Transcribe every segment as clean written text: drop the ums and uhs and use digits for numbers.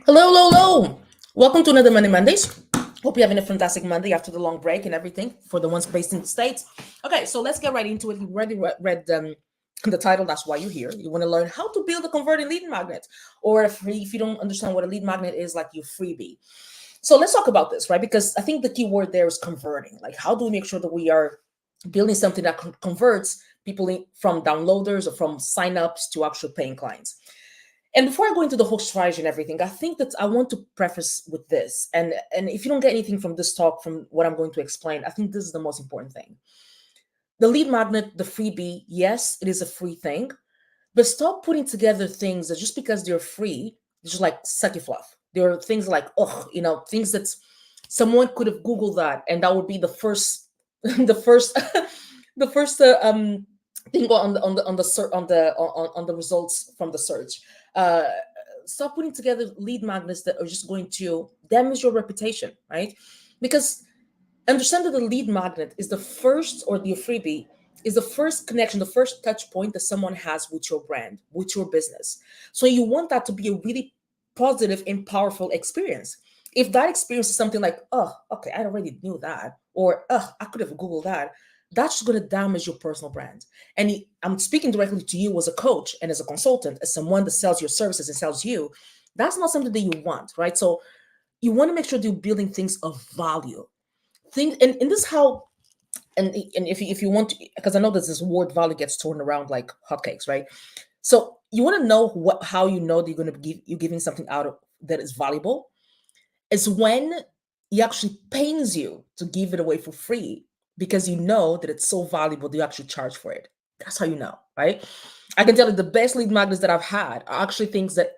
Hello, hello, hello. Welcome to another Monday Mondays. Hope you're having a fantastic Monday after the long break and everything for the ones based in the States. Okay, so let's get right into it. You already read the title, that's why you're here. You want to learn how to build a converting lead magnet, or if you don't understand what a lead magnet is, like your freebie. So let's talk about this, right? Because I think the key word there is converting. Like, how do we make sure that we are building something that converts people from downloaders or from signups to actual paying clients? And before I go into the whole strategy and everything, I think that I want to preface with this. And if you don't get anything from this talk, from what I'm going to explain, I think this is the most important thing. The lead magnet, the freebie, yes, it is a free thing, but stop putting together things that just because they're free, it's just like sucky fluff. There are things like, oh, things that someone could have Googled that, and that would be the first, the first, the first thing on the results from the search. Uh, Stop putting together lead magnets that are just going to damage your reputation, right? Because understand that the lead magnet is the first, or the freebie is the first connection, the first touch point that someone has with your brand, with your business. So you want that to be a really positive and powerful experience. If that experience is something like, oh, okay, I already knew that, or oh, I could have Googled that, that's just going to damage your personal brand. And I'm speaking directly to you as a coach and as a consultant, as someone that sells your services and sells you. That's not something that you want, right? So you want to make sure that you're building things of value. And this is how, and if you want to, because I know that this word value gets torn around like hotcakes, right? So you want to know how you know that you're giving something out of that is valuable, is when it actually pains you to give it away for free, because you know that it's so valuable that you actually charge for it. That's how you know, right? I can tell you the best lead magnets that I've had are actually things that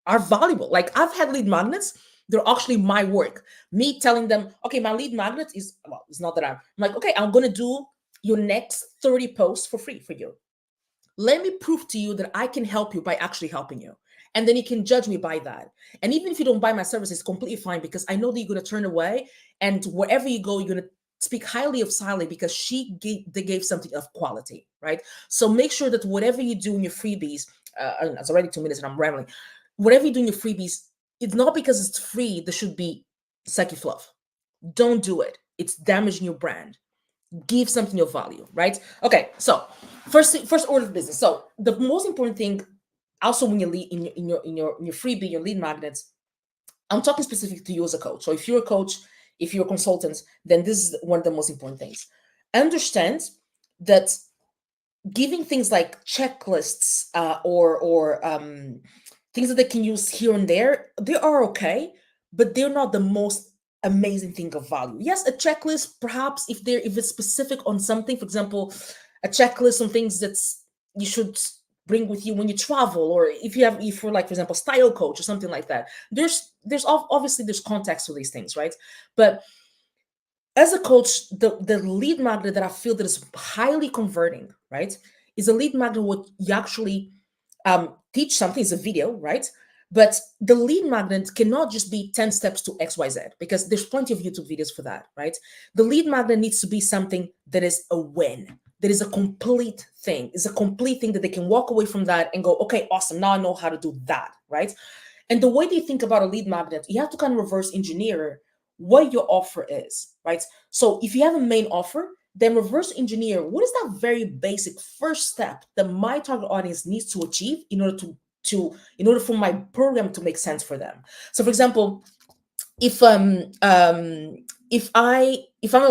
are valuable. Like, I've had lead magnets, they're actually my work. Me telling them, okay, my lead magnet is, well, it's not that I'm like, okay, I'm gonna do your next 30 posts for free for you. Let me prove to you that I can help you by actually helping you. And then you can judge me by that. And even if you don't buy my service, it's completely fine, because I know that you're going to turn away. And wherever you go, you're going to speak highly of Sally, because they gave something of quality, right? So make sure that whatever you do in your freebies, it's already 2 minutes and I'm rambling. Whatever you do in your freebies, it's not because it's free, there should be sucky fluff. Don't do it. It's damaging your brand. Give something of value, right? Okay, so first order of business. So the most important thing, also, when you lead in your freebie, your lead magnets, I'm talking specific to you as a coach. So if you're a coach, if you're a consultant, then this is one of the most important things. Understand that giving things like checklists, or things that they can use here and there, they are okay, but they're not the most amazing thing of value. Yes, a checklist, perhaps, if it's specific on something. For example, a checklist on things that's you should bring with you when you travel, or if you're, like, for example, style coach or something like that. Obviously there's context to these things, right? But as a coach, the lead magnet that I feel that is highly converting, right, is a lead magnet where you actually teach something. It's a video, right? But the lead magnet cannot just be 10 steps to XYZ, because there's plenty of YouTube videos for that, right? The lead magnet needs to be something that is a win, that is a complete thing, is a complete thing that they can walk away from that and go, okay, awesome, now I know how to do that, right? And the way they think about a lead magnet, you have to kind of reverse engineer what your offer is, right? So if you have a main offer, then reverse engineer what is that very basic first step that my target audience needs to achieve in order for my program to make sense for them. So for example, if I'm a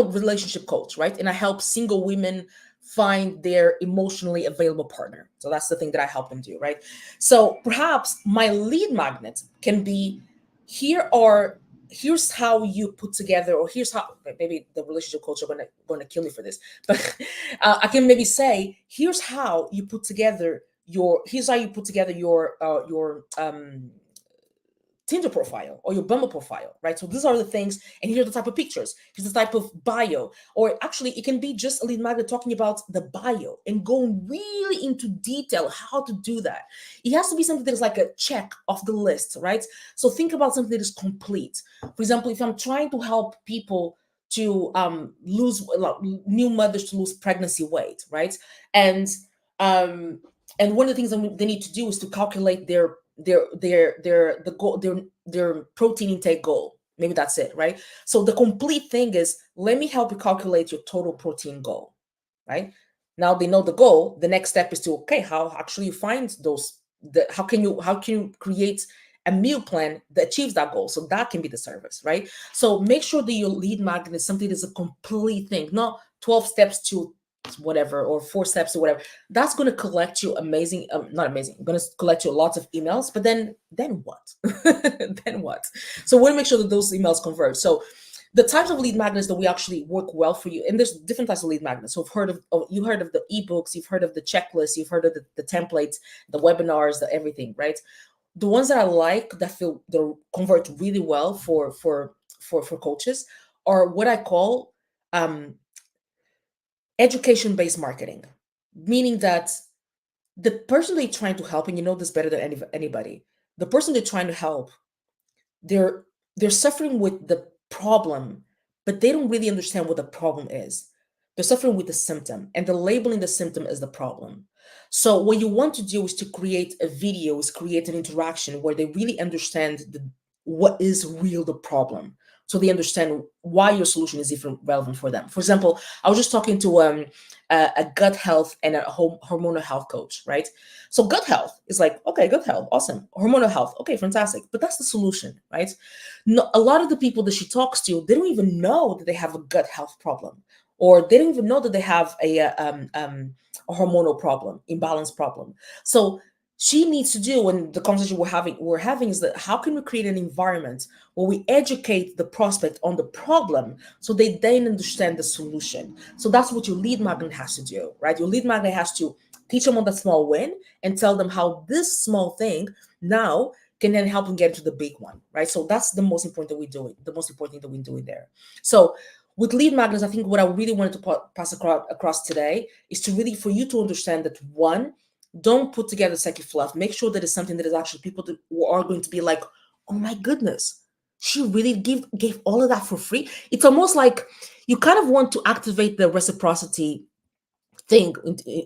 relationship coach, right, and I help single women find their emotionally available partner, so that's the thing that I help them do, right? So perhaps my lead magnet can be, here are here's how you put together, or here's how, maybe the relationship coach are gonna kill me for this, but I can maybe say, here's how you put together your Tinder profile or your Bumble profile, right? So these are the things, and here's the type of pictures, here's the type of bio, or actually it can be just a lead magnet talking about the bio and going really into detail how to do that. It has to be something that is like a check off the list, right? So think about something that is complete. For example, if I'm trying to help people to lose, like, new mothers to lose pregnancy weight, right? And um, and one of the things that they need to do is to calculate their the goal, their protein intake goal. Maybe that's it, right? So the complete thing is, let me help you calculate your total protein goal, right? Now they know the goal. The next step is to, okay, how actually you find those, how can you create a meal plan that achieves that goal? So that can be the service, right? So make sure that your lead magnet is something that's a complete thing, not 12 steps to whatever, or 4 steps or whatever. That's going to collect you amazing, not amazing, going to collect you lots of emails, but then what? Then what? So we want to make sure that those emails convert. So the types of lead magnets that we actually work well for you, and there's different types of lead magnets. So you heard of the ebooks, you've heard of the checklists, you've heard of the templates, the webinars, the everything, right? The ones that I like, that feel that convert really well for coaches, are what I call um education-based marketing, meaning that the person they're trying to help, and you know this better than anybody, the person they're trying to help, they're they're suffering with the problem, but they don't really understand what the problem is. They're suffering with the symptom, and they're labeling the symptom as the problem. So what you want to do is to create a video, is create an interaction where they really understand what is real the problem. So they understand why your solution is even relevant for them. For example, I was just talking to a gut health and a hormonal health coach, right? So gut health is like, okay, gut health, awesome. Hormonal health, okay, fantastic. But that's the solution, right? No, a lot of the people that she talks to, they don't even know that they have a gut health problem, or they don't even know that they have a hormonal problem, imbalance problem. So she needs to do, and the conversation we're having is that, how can we create an environment where we educate the prospect on the problem so they then understand the solution? So that's what your lead magnet has to do, right? Your lead magnet has to teach them on the small win and tell them how this small thing now can then help them get into the big one, right? So that's the most important that we're doing, the most important thing that we're doing there. So with lead magnets, I think what I really wanted to pass across today is to really, for you to understand that, one, don't put together psyche fluff. Make sure that it's something that is actually people who are going to be like, oh my goodness, she really gave all of that for free. It's almost like you kind of want to activate the reciprocity thing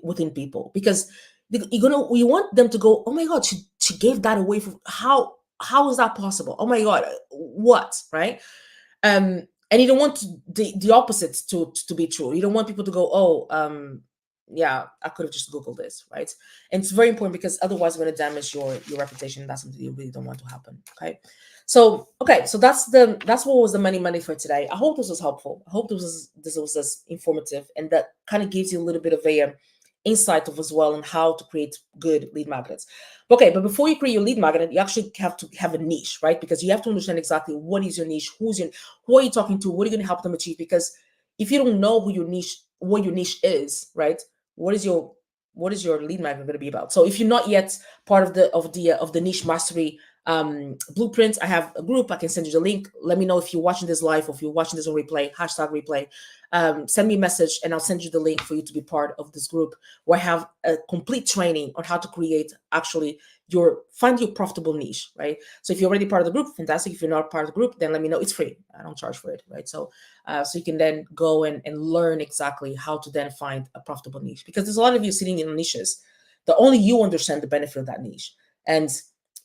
within people, because you want them to go, oh my god, she gave that away for, how is that possible? Oh my god, what, right? And you don't want the opposite to be true. You don't want people to go, oh, yeah, I could have just googled this, right? And it's very important, because otherwise you're going to damage your reputation. That's something you really don't want to happen. Okay, so that's what was the money money for today. I hope this was helpful. I hope this was as informative, and that kind of gives you a little bit of a insight of as well on how to create good lead magnets. Okay, but before you create your lead magnet, you actually have to have a niche, right? Because you have to understand exactly what is your niche, who are you talking to, what are you going to help them achieve? Because if you don't know what your niche is, right? What is your lead magnet going to be about? So if you're not yet part of the niche mastery blueprint, I have a group. I can send you the link. Let me know if you're watching this live or if you're watching this on replay, #replay. Send me a message and I'll send you the link for you to be part of this group, where I have a complete training on how to create actually find your profitable niche, right? So if you're already part of the group, fantastic. If you're not part of the group, then let me know. It's free. I don't charge for it, right? So you can then go and learn exactly how to then find a profitable niche, because there's a lot of you sitting in niches that only you understand the benefit of that niche. And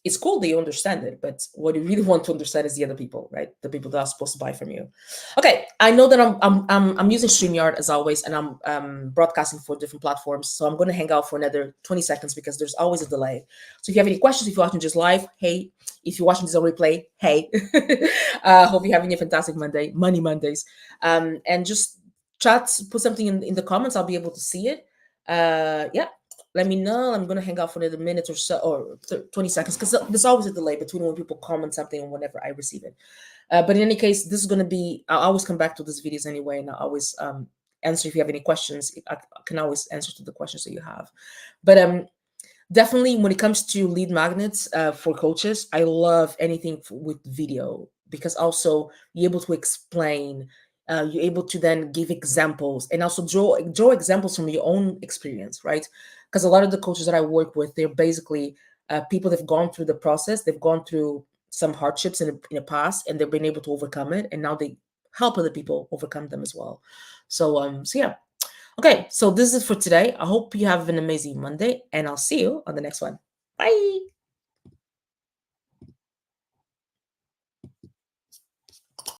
it's cool that you understand it, but what you really want to understand is the other people, right? The people that are supposed to buy from you. Okay, I know that I'm using StreamYard as always, and I'm broadcasting for different platforms. So I'm going to hang out for another 20 seconds because there's always a delay. So if you have any questions, if you're watching just live, hey. If you're watching this on replay, hey. Hope you're having a fantastic Monday, Money Mondays. And just put something in the comments. I'll be able to see it. Yeah. Let me know. I'm going to hang out for another minute or so, or 20 seconds, because there's always a delay between when people comment something and whenever I receive it. But in any case, this is going to be, I'll always come back to these videos anyway, and I'll always answer if you have any questions. I can always answer to the questions that you have. But definitely when it comes to lead magnets for coaches, I love anything with video, because also you're able to explain, you're able to then give examples, and also draw examples from your own experience, right? Because a lot of the coaches that I work with, they're basically people that've gone through the process, they've gone through some hardships in the past, and they've been able to overcome it, and now they help other people overcome them as well. So yeah. Okay, so this is it for today. I hope you have an amazing Monday, and I'll see you on the next one. Bye.